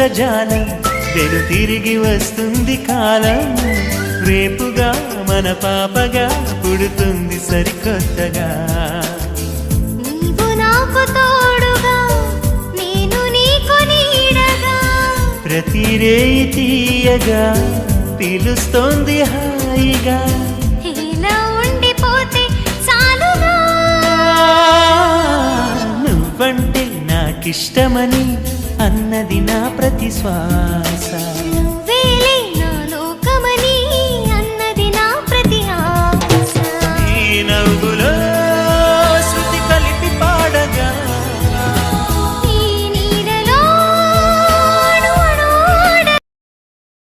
ఇంద్రజాలం వెను తిరిగి వస్తుంది కాలం రేపుగా మన పాపగా పుడుతుంది సరికొత్తగా నీవు నాకు తోడుగా నేను నీకు నీడగా ప్రతి రేయి తీయగా పిలుస్తోంది హాయిగా ఇలా ఉండిపోతే చాలుగా నువ్వంటే నాకిష్టమని అన్నది నా ప్రతి శ్వాస